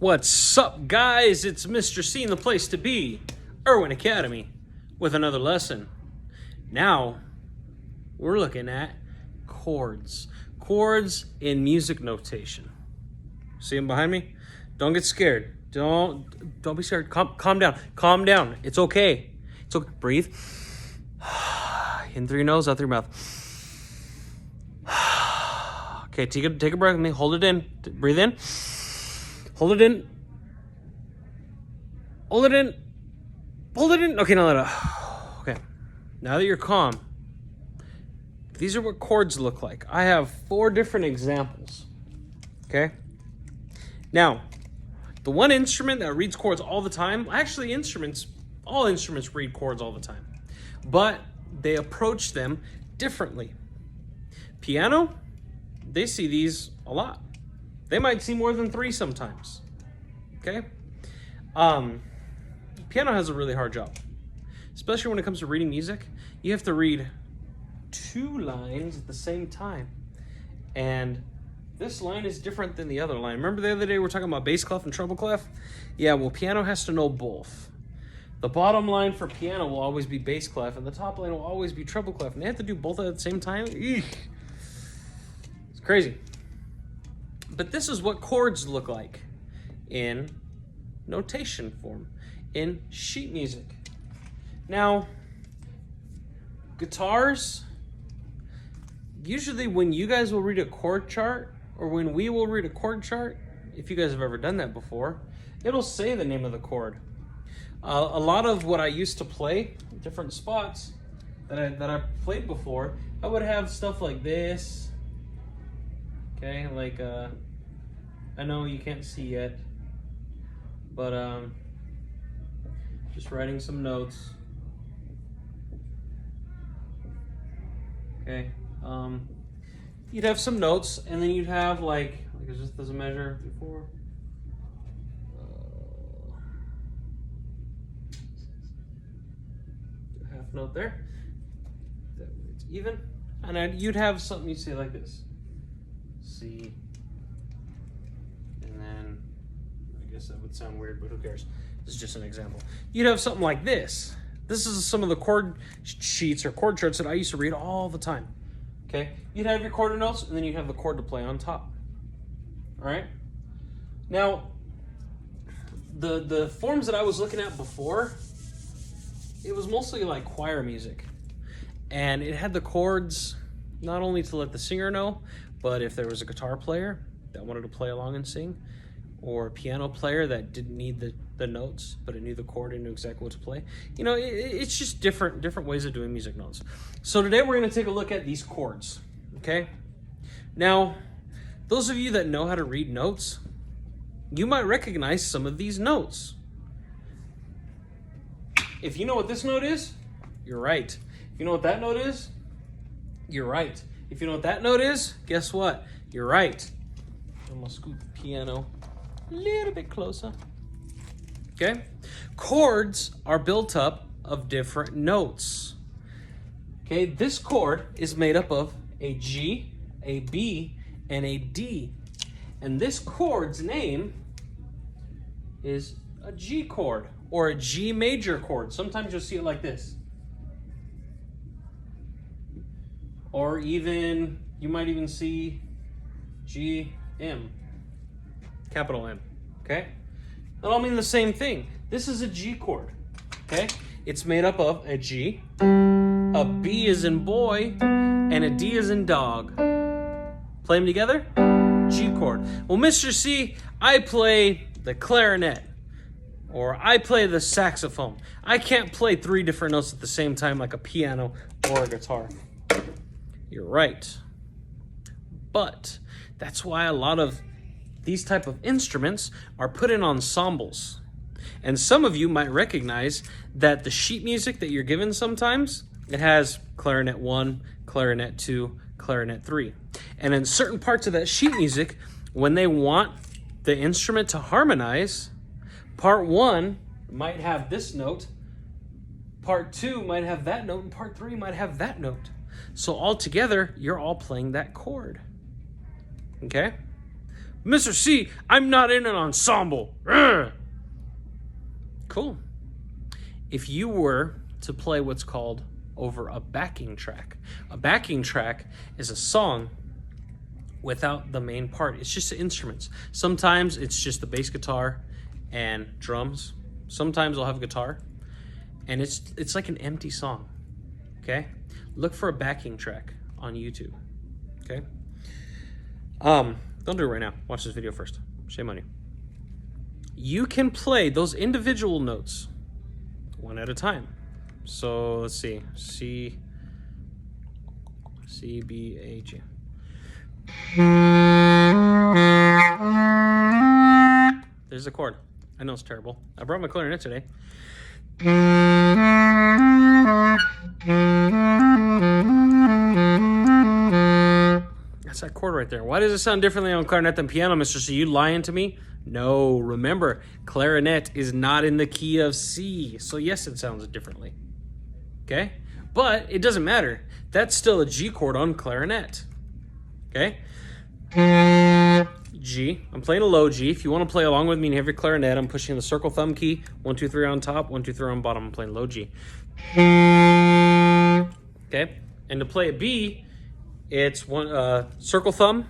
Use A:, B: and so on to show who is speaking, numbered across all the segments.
A: What's up, guys? It's Mr. C in the place to be, Irwin Academy, with another lesson. Now, we're looking at chords. Chords in music notation. See them behind me? Don't get scared. Don't be scared. Calm down. Calm down. It's okay. It's okay. Breathe. In through your nose, out through your mouth. Okay, take a breath with me. Hold it in. Breathe in. Hold it in. Hold it in. Hold it in. Okay, now let it out. Okay. Now that you're calm, these are what chords look like. I have 4 different examples. Okay? Now, the one instrument that reads chords all the time, actually all instruments read chords all the time, but they approach them differently. Piano, they see these a lot. They might see more than 3 sometimes. Okay? Piano has a really hard job, especially when it comes to reading music. You have to read 2 lines at the same time, and this line is different than the other line. Remember the other day we were talking about bass clef and treble clef? Yeah, well, piano has to know both. The bottom line for piano will always be bass clef, and the top line will always be treble clef, and they have to do both at the same time. Eek. It's crazy. But this is what chords look like in notation form, in sheet music. Now, guitars, usually when you guys will read a chord chart, or when we will read a chord chart, if you guys have ever done that before, it'll say the name of the chord. A lot of what I used to play, different spots that I played before, I would have stuff like this. Okay, like I know you can't see yet, but just writing some notes. Okay, you'd have some notes, and then you'd have like it just doesn't measure before. Half note there. That way it's even, and you'd have something you say like this. C, and then I guess that would sound weird, but who cares? This is just an example. You'd have something like this. This is some of the chord sheets or chord charts that I used to read all the time. Okay, you'd have your chord notes, and then you'd have the chord to play on top. All right. Now, the forms that I was looking at before, it was mostly like choir music, and it had the chords not only to let the singer know, but if there was a guitar player that wanted to play along and sing, or a piano player that didn't need the notes, but it knew the chord and knew exactly what to play. You know, it's just different ways of doing music notes. So today we're going to take a look at these chords, okay? Now, those of you that know how to read notes, you might recognize some of these notes. If you know what this note is, you're right. If you know what that note is, you're right. If you know what that note is, guess what? You're right. I'm gonna scoot the piano a little bit closer. Okay? Chords are built up of different notes. Okay, this chord is made up of a G, a B, and a D. And this chord's name is a G chord or a G major chord. Sometimes you'll see it like this. Or even, you might even see G, M, capital M, okay? That all mean the same thing. This is a G chord, okay? It's made up of a G, a B as in boy, and a D as in dog. Play them together, G chord. Well, Mr. C, I play the clarinet, or I play the saxophone. I can't play 3 different notes at the same time like a piano or a guitar. You're right. But that's why a lot of these type of instruments are put in ensembles. And some of you might recognize that the sheet music that you're given sometimes, it has clarinet 1, clarinet 2, clarinet 3. And in certain parts of that sheet music, when they want the instrument to harmonize, part 1 might have this note, part 2 might have that note, and part 3 might have that note. So all together, you're all playing that chord. Okay? Mr. C, I'm not in an ensemble. Urgh. Cool. If you were to play what's called over a backing track is a song without the main part. It's just the instruments. Sometimes it's just the bass guitar and drums. Sometimes I'll have guitar, and it's like an empty song. Okay, look for a backing track on YouTube. Okay, don't do it right now. Watch this video first. Shame on you. You can play those individual notes one at a time. So let's see, C, B, A, G. There's a chord. I know it's terrible. I brought my clarinet today. That's that chord right there. Why does it sound differently on clarinet than piano, Mr. C? You lying to me? No, remember, clarinet is not in the key of C. So yes, it sounds differently. Okay? But it doesn't matter. That's still a G chord on clarinet. Okay? G. I'm playing a low G. If you want to play along with me and have your clarinet, I'm pushing the circle thumb key. 1, 2, 3 on top, 1, 2, 3 on bottom. I'm playing low G. Okay? And to play a B, it's one circle thumb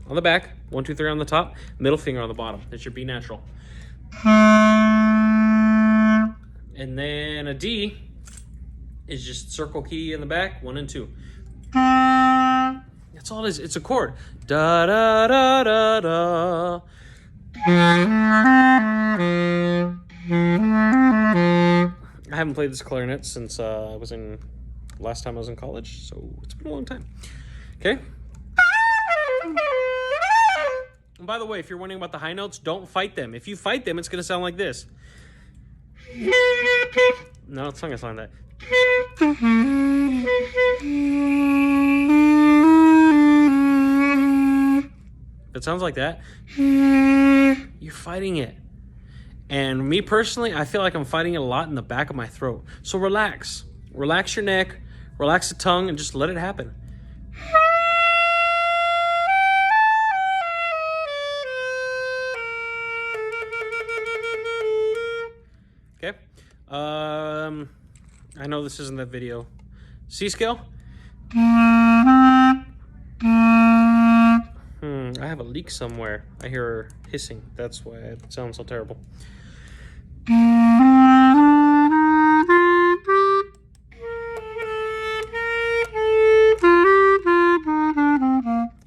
A: on the back, 1, 2, 3 on the top, middle finger on the bottom. That's your B natural. And then a D is just circle key in the back, 1 and 2. That's all it is. It's a chord. Da da da da da. I haven't played this clarinet since last time I was in college, so it's been a long time. Okay. And by the way, if you're wondering about the high notes, don't fight them. If you fight them, it's going to sound like this. No, it's not going to sound like that. If it sounds like that, you're fighting it. And me personally, I feel like I'm fighting it a lot in the back of my throat. So relax. Relax your neck, relax the tongue, and just let it happen. Okay. I know this isn't that video. C scale? I have a leak somewhere. I hear hissing. That's why it sounds so terrible.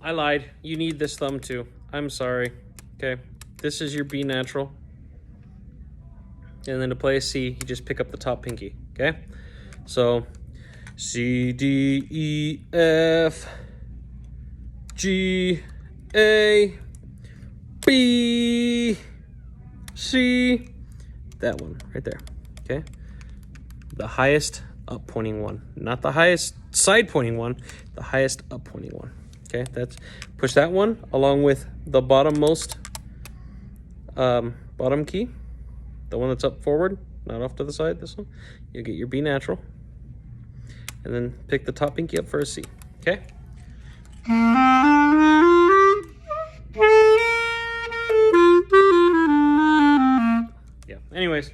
A: I lied. You need this thumb too. I'm sorry. Okay. This is your B natural. And then to play a C, you just pick up the top pinky. Okay? So, C, D, E, F, G, A, B, C. That one right there. Okay? The highest up pointing one. Not the highest side pointing one. The highest up pointing one. Okay? That's push that one along with the bottommost bottom key. The one that's up forward, not off to the side, this one. You'll get your B natural. And then pick the top pinky up for a C. Okay? Yeah. Anyways,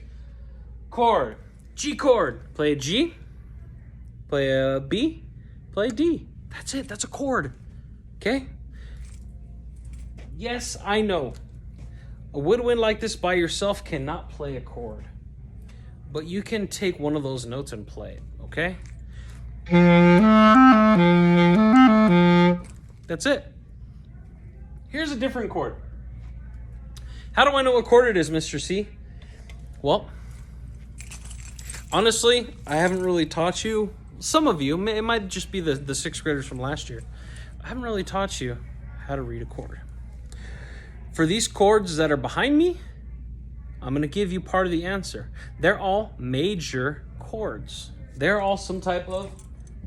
A: chord. G chord. Play a G. Play a B. Play a D. That's it. That's a chord. Okay? Yes, I know. A woodwind like this by yourself cannot play a chord. But you can take one of those notes and play it, okay? That's it. Here's a different chord. How do I know what chord it is, Mr. C? Well, honestly, I haven't really taught you. Some of you, it might just be the sixth graders from last year. I haven't really taught you how to read a chord. For these chords that are behind me, I'm going to give you part of the answer. They're all major chords. They're all some type of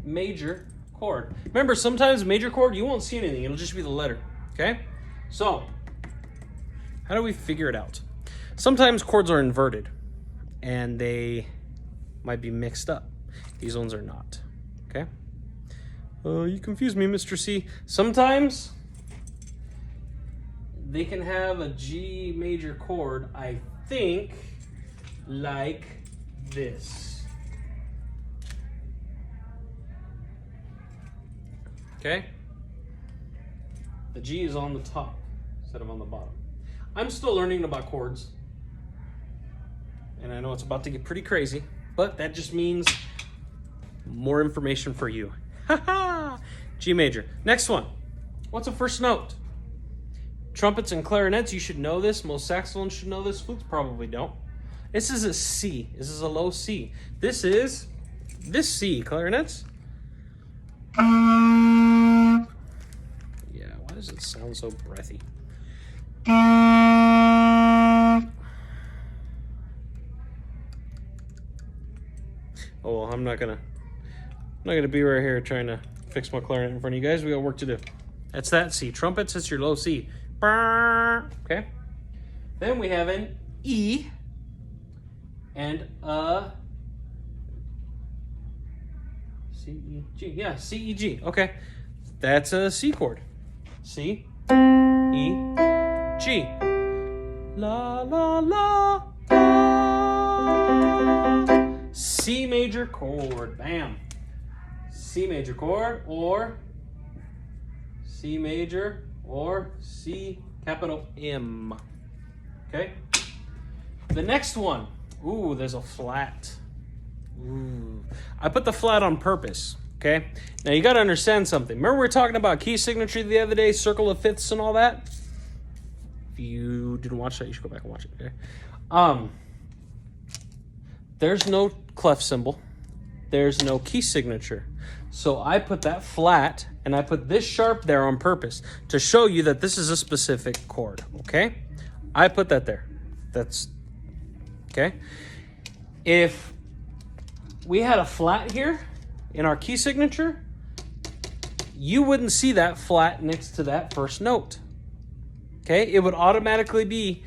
A: major chord. Remember, sometimes major chord, you won't see anything. It'll just be the letter, okay? So, how do we figure it out? Sometimes chords are inverted, and they might be mixed up. These ones are not, okay? You confuse me, Mr. C. Sometimes they can have a G major chord, I think, like this. Okay? The G is on the top instead of on the bottom. I'm still learning about chords. And I know it's about to get pretty crazy, but that just means more information for you. Haha! G major. Next one. What's the first note? Trumpets and clarinets, you should know this. Most saxophones should know this. Flutes probably don't. This is a C. This is a low C. This is this C. Clarinets. Yeah, why does it sound so breathy? Oh, well, I'm not gonna be right here trying to fix my clarinet in front of you guys. We got work to do. That's that C. Trumpets, it's your low C. Okay. Then we have an E and a C, E, G. Yeah, C, E, G. Okay. That's a C chord. C, E, G. La, la, la, la. C major chord. Bam. C major chord, or C major, or C capital M. Okay? The next one. Ooh, there's a flat. Ooh. I put the flat on purpose. Okay? Now you got to understand something. Remember we were talking about key signature the other day, circle of fifths and all that? If you didn't watch that, you should go back and watch it. Okay? There's no clef symbol. There's no key signature. So I put that flat and I put this sharp there on purpose to show you that this is a specific chord, okay? I put that there. That's, okay? If we had a flat here in our key signature, you wouldn't see that flat next to that first note, okay? It would automatically be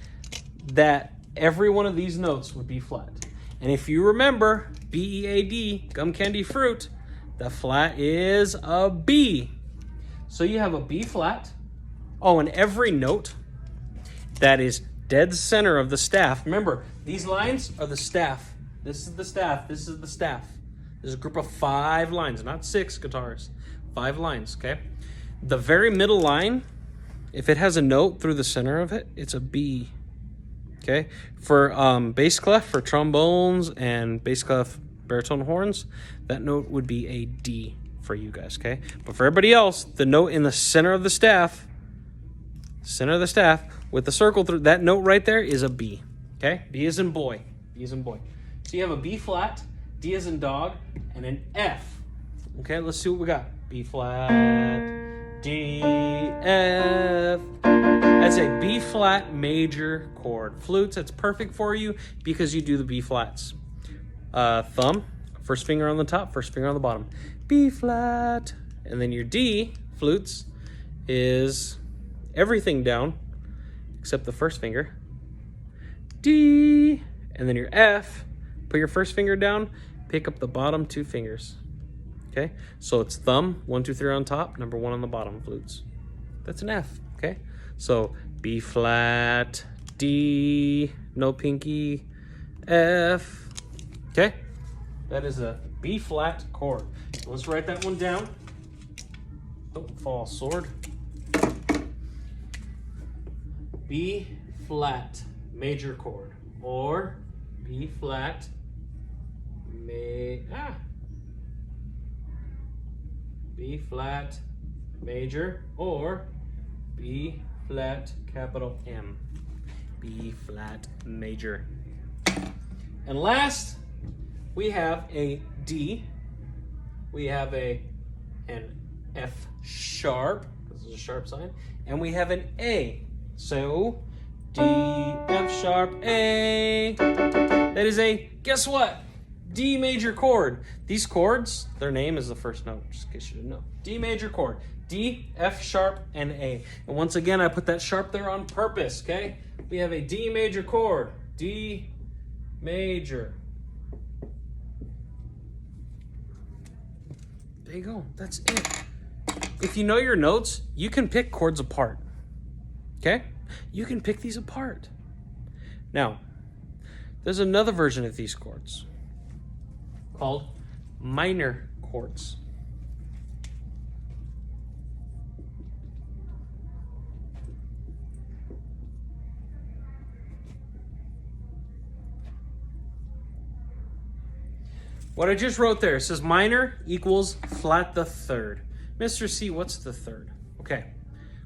A: that every one of these notes would be flat. And if you remember, B-E-A-D, gum candy fruit, the flat is a B. So you have a B flat. Oh, and every note that is dead center of the staff. Remember, these lines are the staff. This is the staff. This is the staff. There's a group of 5 lines, not 6 guitars. 5 lines, okay? The very middle line, if it has a note through the center of it, it's a B. Okay? For bass clef, for trombones and bass clef baritone horns, that note would be a D for you guys, okay? But for everybody else, the note in the center of the staff with the circle through, that note right there is a B, okay? B as in boy, B as in boy. So you have a B flat, D as in dog, and an F. Okay, let's see what we got. B flat, D, F. That's a B flat major chord. Flutes, that's perfect for you because you do the B flats. Thumb, first finger on the top, first finger on the bottom. B flat. And then your D, flutes, is everything down except the first finger. D. And then your F, put your first finger down, pick up the bottom 2 fingers. Okay? So it's thumb, 1, 2, 3 on top, number 1 on the bottom, flutes. That's an F, okay? So B flat, D, no pinky, F. Okay, that is a B flat chord. So let's write that one down. Don't fall, sword. B flat major chord, or B flat B flat major, or B flat capital M. B flat major. And last, we have a D, we have an F sharp, this is a sharp sign, and we have an A. So, D, F sharp, A. That is a, guess what? D major chord. These chords, their name is the first note, just in case you didn't know. D major chord. D, F sharp, and A. And once again, I put that sharp there on purpose, okay? We have a D major chord. D major. There you go. That's it. If you know your notes, you can pick chords apart. Okay? You can pick these apart. Now, there's another version of these chords called minor chords. What I just wrote there says minor equals flat the third. Mr. C, what's the third? Okay.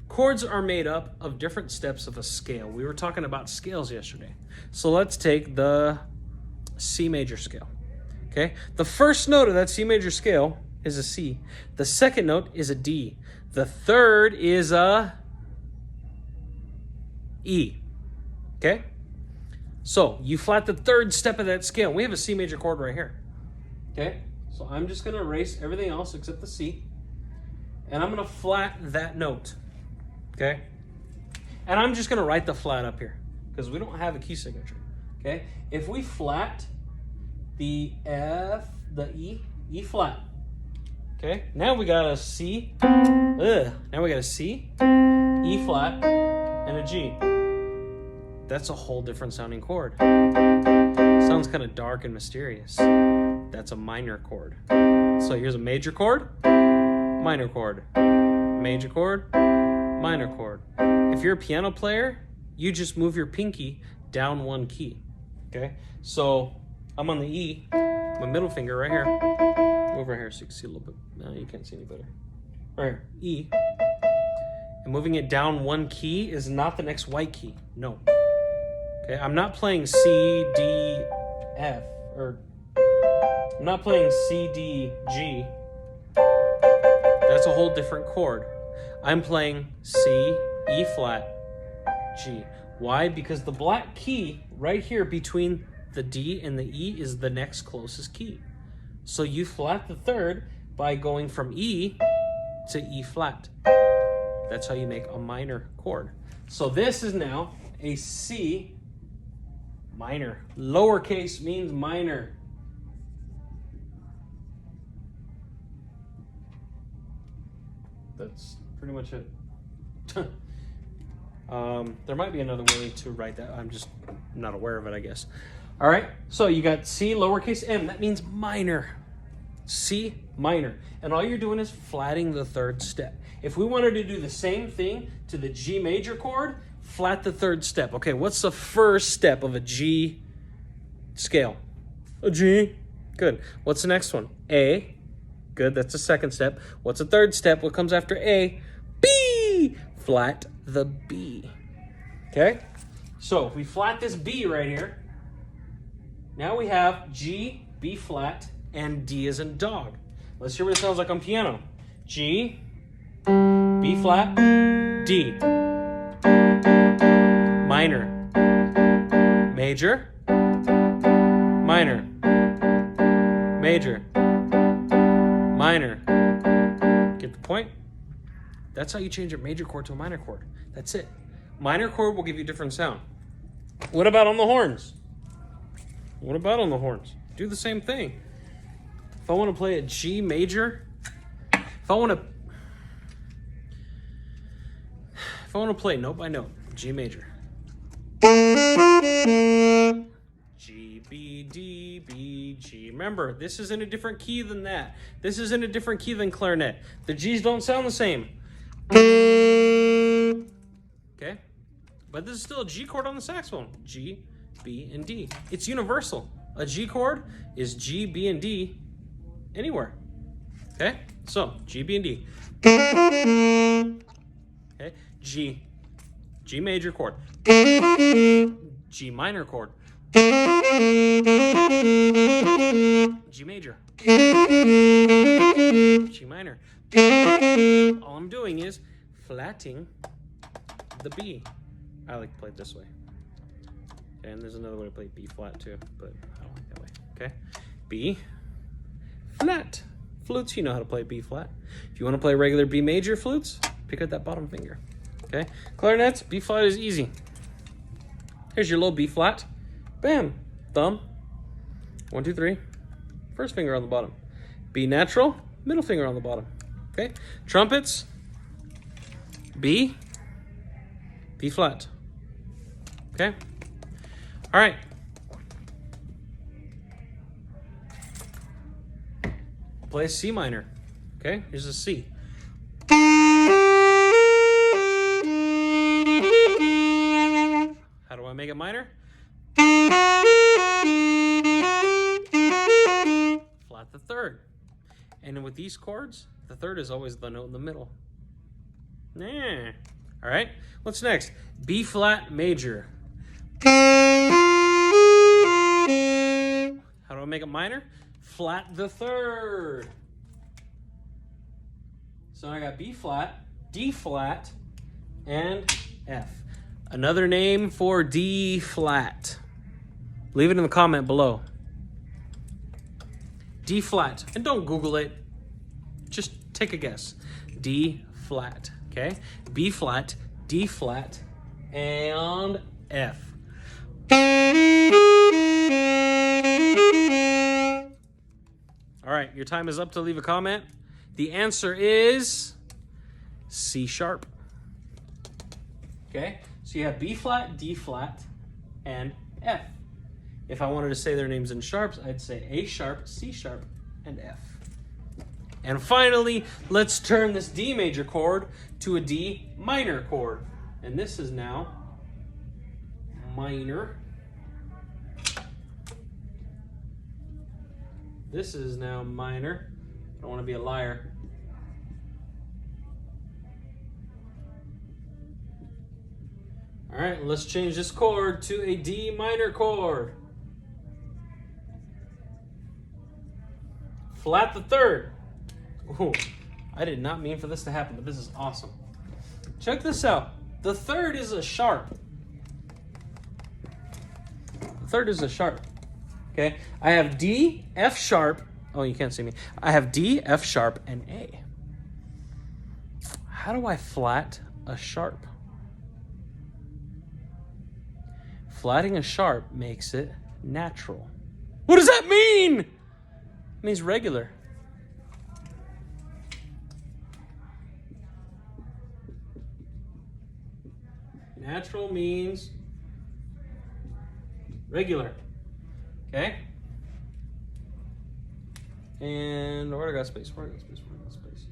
A: Chords are made up of different steps of a scale. We were talking about scales yesterday. So let's take the C major scale. Okay. The first note of that C major scale is a C. The second note is a D. The third is a E. Okay. So you flat the third step of that scale. We have a C major chord right here. Okay, so I'm just going to erase everything else except the C, and I'm going to flat that note, okay? And I'm just going to write the flat up here because we don't have a key signature, okay? If we flat the F, the E, E flat, okay? Now we got a C, now we got a C, E flat, and a G. That's a whole different sounding chord. Sounds kind of dark and mysterious. That's a minor chord. So here's a major chord, minor chord, major chord, minor chord. If you're a piano player, you just move your pinky down one key, okay? So I'm on the E, my middle finger right here. Move right here so you can see a little bit. No, you can't see any better. Right here, E. And moving it down one key is not the next white key, no. Okay, I'm not playing C, D, F, or I'm not playing C, D, G. That's a whole different chord. I'm playing C, E flat, G. Why? Because the black key right here between the D and the E is the next closest key. So you flat the third by going from E to E flat. That's how you make a minor chord. So this is now a C minor. Lowercase means minor. That's pretty much it. There might be another way to write that. I'm just not aware of it, I guess. All right, so you got C lowercase m. That means minor. C minor. And all you're doing is flatting the third step. If we wanted to do the same thing to the G major chord, flat the third step. Okay, what's the first step of a G scale? A G. Good. What's the next one? A. Good, that's the second step. What's the third step? What comes after A? B! Flat the B. Okay? So if we flat this B right here, now we have G, B flat, and D as in dog. Let's hear what it sounds like on piano. G, B flat, D. Minor. Major. Minor. Major. Minor. Get the point? That's how you change a major chord to a minor chord. That's it. Minor chord will give you a different sound. What about on the horns? What about on the horns? Do the same thing. If I want to play a G major, if I want to play note by note, G major. G, B, D, B, G. Remember, this is in a different key than that. This is in a different key than clarinet. The G's don't sound the same. Okay? But this is still a G chord on the saxophone. G, B, and D. It's universal. A G chord is G, B, and D anywhere. Okay? So, G, B, and D. Okay? G. G major chord. G minor chord. G major. G minor. All I'm doing is flatting the B. I like to play it this way. And there's another way to play B flat too, but I don't like that way. Okay? B flat. Flutes, you know how to play B flat. If you want to play regular B major flutes, pick up that bottom finger. Okay? Clarinets, B flat is easy. Here's your low B flat. Bam. Thumb. 1, 2, 3. First finger on the bottom. B natural. Middle finger on the bottom. Okay? Trumpets. B. B flat. Okay? All right. Play a C minor. Okay? Here's a C. How do I make it minor? Flat the third. And with these chords, the third is always the note in the middle. Yeah. All right. What's next? B flat major. How do I make it minor? Flat the third. So I got B flat, D flat, and F. Another name for D flat. Leave it in the comment below. D flat. And don't Google it. Just take a guess. D flat. Okay? B flat, D flat, and F. All right, your time is up to leave a comment. The answer is C sharp. Okay? So you have B flat, D flat, and F. If I wanted to say their names in sharps, I'd say A sharp, C sharp, and F. And finally, let's turn this D major chord to a D minor chord. And this is now minor. This is now minor. I don't want to be a liar. All right, let's change this chord to a D minor chord. Flat the third. Ooh, I did not mean for this to happen, but this is awesome. Check this out. The third is a sharp. The third is a sharp. Okay, I have D, F sharp. Oh, you can't see me. I have D, F sharp, and A. How do I flat a sharp? Flatting a sharp makes it natural. What does that mean? It means regular. Natural means regular. Okay? And where do I got space? Where do I got space? Where do I got space?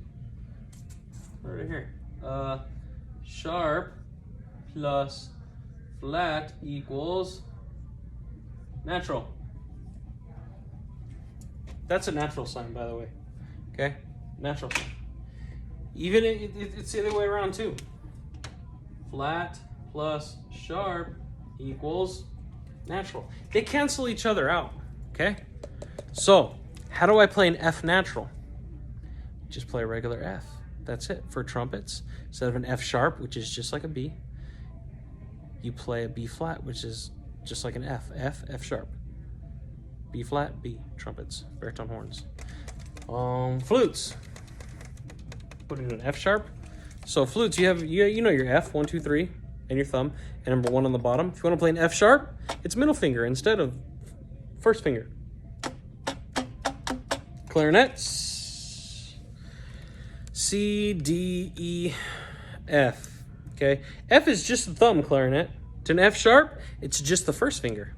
A: Right here. Sharp plus flat equals natural. That's a natural sign, by the way. Okay? Natural sign. Even it's the other way around, too. Flat plus sharp equals natural. They cancel each other out. Okay? So, how do I play an F natural? Just play a regular F. That's it for trumpets. Instead of an F sharp, which is just like a B, you play a B flat, which is just like an F. F, F sharp. B flat, B. Trumpets, baritone horns. Flutes. Put in an F sharp. So flutes, you know your F, 1, 2, 3, and your thumb, and number 1 on the bottom. If you want to play an F sharp, it's middle finger instead of first finger. Clarinets. C, D, E, F. Okay, F is just the thumb clarinet. To an F sharp, it's just the first finger.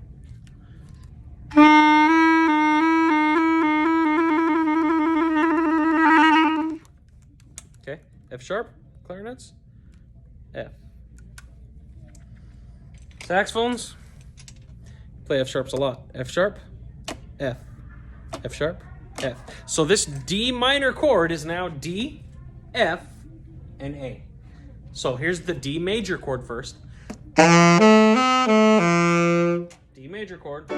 A: Okay, F sharp, clarinets, F. Saxophones, play F sharps a lot. F sharp, F. F sharp, F. So this D minor chord is now D, F, and A. So here's the D major chord first. D major chord.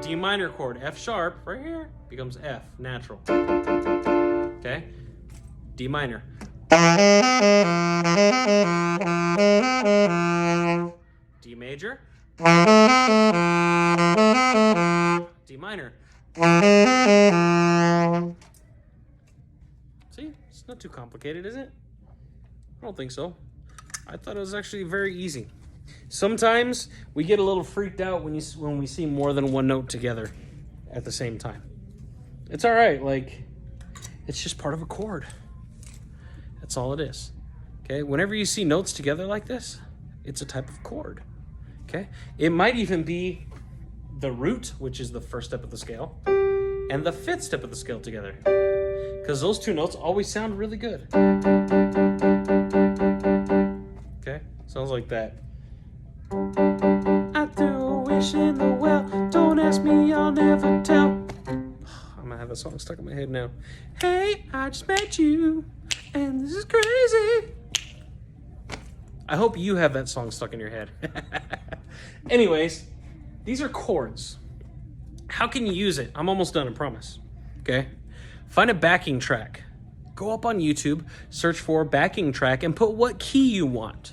A: D minor chord, F sharp, right here, becomes F, natural. Okay? D minor. D major. D minor. See? It's not too complicated, is it? I don't think so. I thought it was actually very easy. Sometimes we get a little freaked out when we see more than one note together at the same time. It's all right. Like, it's just part of a chord. That's all it is. Okay, whenever you see notes together like this, it's a type of chord. Okay, it might even be the root, which is the first step of the scale, and the fifth step of the scale together, because those two notes always sound really good. Okay, sounds like that. I threw a wish in the well, don't ask me, I'll never tell. I'm gonna have that song stuck in my head now. Hey, I just met you, and this is crazy. I hope you have that song stuck in your head. Anyways, these are chords. How can you use it? I'm almost done, I promise. Okay? Find a backing track. Go up on YouTube, search for backing track, and put what key you want.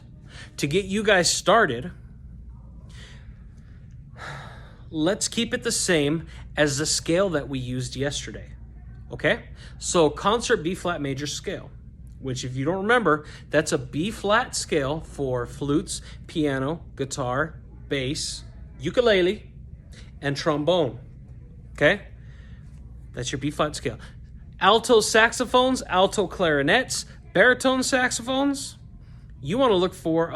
A: To get you guys started, let's keep it the same as the scale that we used yesterday. Okay? So concert B flat major scale, which if you don't remember, that's a B flat scale for flutes, piano, guitar, bass, ukulele, and trombone. Okay? That's your B flat scale. Alto saxophones, alto clarinets, baritone saxophones, you want to look for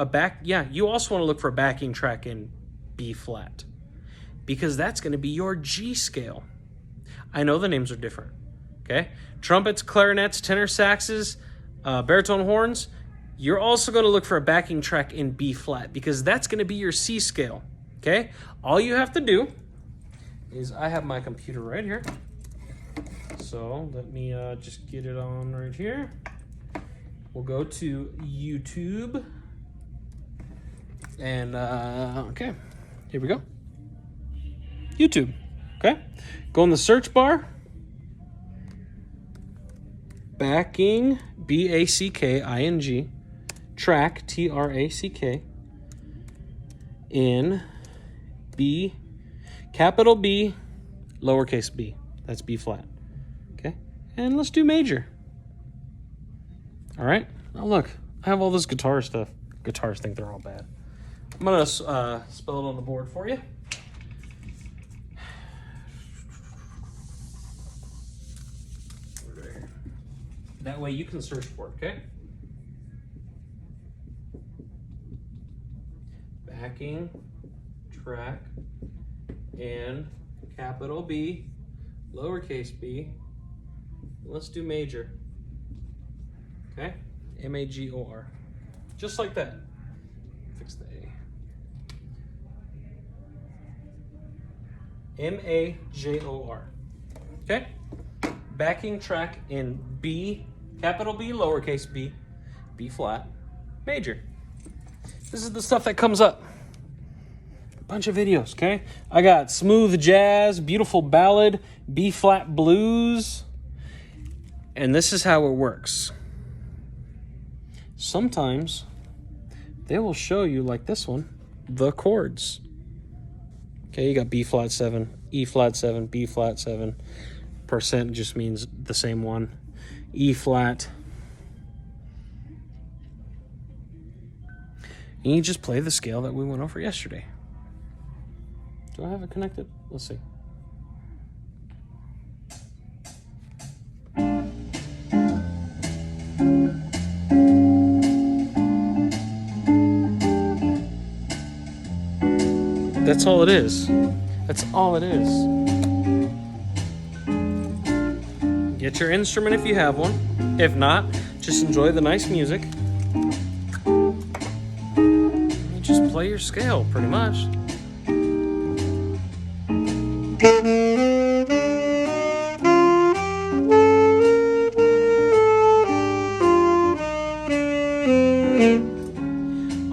A: you also want to look for a backing track in B flat, because that's going to be your G scale. I know the names are different. Okay? Trumpets, clarinets, tenor saxes, baritone horns, you're also going to look for a backing track in B flat, because that's going to be your C scale. Okay? All you have to do is, I have my computer right here. So let me just get it on right here. We'll go to YouTube. And, okay, here we go. YouTube, okay? Go in the search bar. Backing, B-A-C-K-I-N-G, track, T-R-A-C-K, in B, capital B, lowercase b. That's B flat. Okay? And let's do major. All right? Now look, I have all this guitar stuff. Guitars think they're all bad. I'm going to spell it on the board for you. That way you can search for it, okay? Backing track and capital B, lowercase b. Let's do major. Okay? M-A-G-O-R. Just like that. Fix the A. M-A-J-O-R. Okay? Backing track in B, capital B, lowercase b, B flat, major. This is the stuff that comes up. A bunch of videos, okay? I got smooth jazz, beautiful ballad, B flat blues, and this is how it works. Sometimes they will show you, like this one, the chords. Okay, you got B flat 7, E flat 7, B flat 7. Percent just means the same one. E flat. And you just play the scale that we went over yesterday. Do I have it connected? Let's see. That's all it is. That's all it is. Get your instrument if you have one. If not, just enjoy the nice music. You just play your scale, pretty much.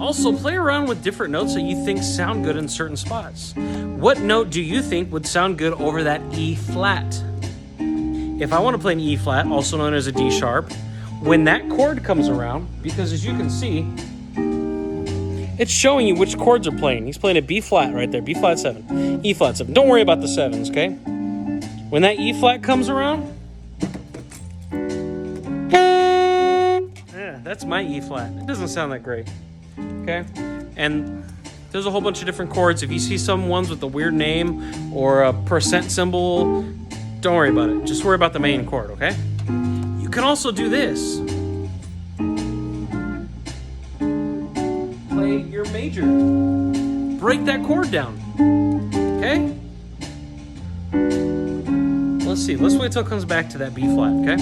A: Also, play around with different notes that you think sound good in certain spots. What note do you think would sound good over that E flat? If I want to play an E flat, also known as a D sharp, when that chord comes around, because as you can see, it's showing you which chords are playing. He's playing a B flat right there, B flat 7, E flat 7. Don't worry about the 7s, okay? When that E flat comes around, yeah, that's my E flat. It doesn't sound that great, okay? And there's a whole bunch of different chords. If you see some ones with a weird name or a percent symbol, don't worry about it. Just worry about the main chord, okay? You can also do this. play your major. Break that chord down. Okay? Let's see. Let's wait till it comes back to that B flat, okay?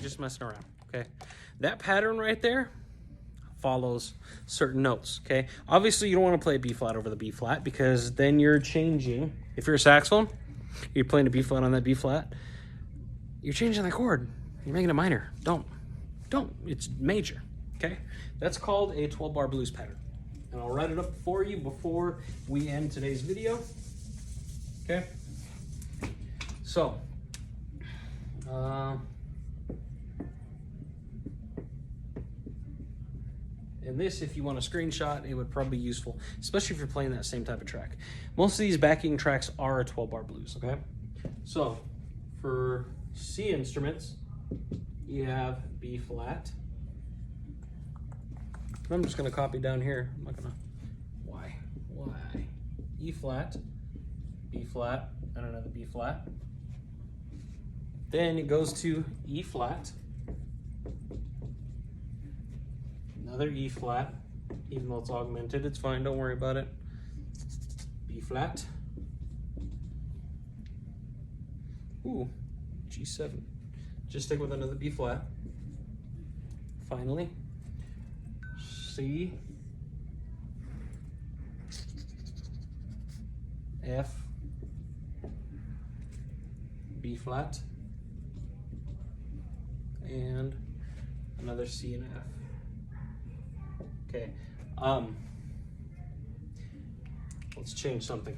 A: Just messing around, okay? That pattern right there follows certain notes, okay? Obviously, you don't want to play a B flat over the B flat because then you're changing. If you're a saxophone, you're playing a B flat on that B flat, you're changing the chord. You're making it minor. Don't. It's major, okay? That's called a 12-bar blues pattern. And I'll write it up for you before we end today's video, okay? So, and this, if you want a screenshot, it would probably be useful, especially if you're playing that same type of track. Most of these backing tracks are a 12-bar blues, okay? So, for C instruments, you have B flat. I'm just gonna copy down here. I'm not gonna, Y, E flat, B flat, and another B flat. Then it goes to E flat, another E flat, even though it's augmented, it's fine, don't worry about it. B flat. Ooh, G7. Just stick with another B flat. Finally, C, F, B flat, and another C and F. Okay, let's change something.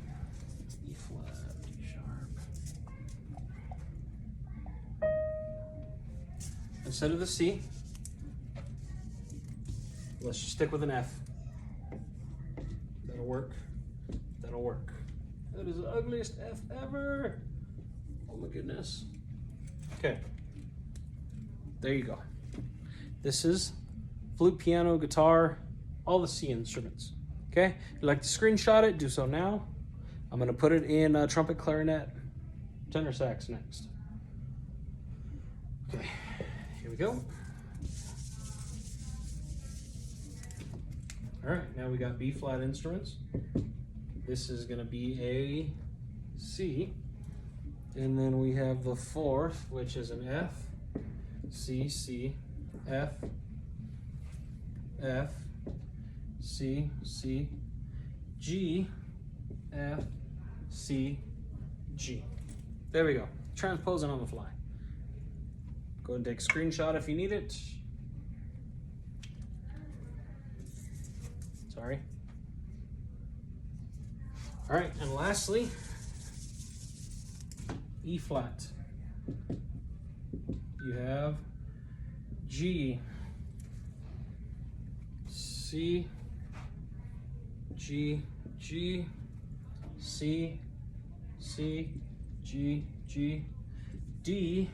A: E flat, D sharp. Instead of the C, let's just stick with an F. That'll work. That'll work. That is the ugliest F ever. Oh my goodness. Okay. There you go. This is flute, piano, guitar, all the C instruments. Okay? If you'd like to screenshot it, do so now. I'm going to put it in trumpet, clarinet, tenor sax next. Okay. Here we go. All right, now we got B flat instruments. This is gonna be a C. And then we have the fourth, which is an F, C, C, F, F, C, C, G, F, C, G. There we go. Transposing on the fly. Go ahead and take a screenshot if you need it. Sorry. All right, and lastly, E flat. You have G, C, G, G, C, C, G, G, D,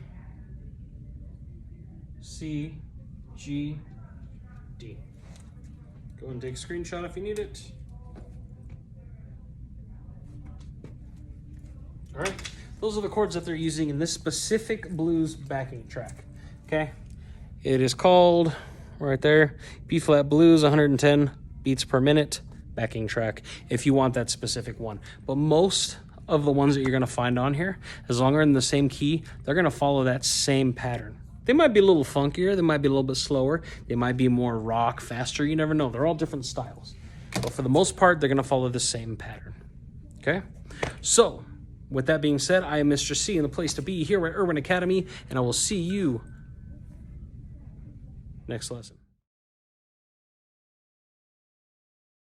A: C, G, D. Go and take a screenshot if you need it. All right, those are the chords that they're using in this specific blues backing track, okay? It is called, right there, B flat blues, 110 beats per minute backing track, if you want that specific one. But most of the ones that you're gonna find on here, as long as they're in the same key, they're gonna follow that same pattern. They might be a little funkier, they might be a little bit slower, they might be more rock, faster, you never know. They're all different styles. But for the most part, they're gonna follow the same pattern, okay? So, with that being said, I am Mr. C, and the place to be here at Urban Academy, and I will see you next lesson.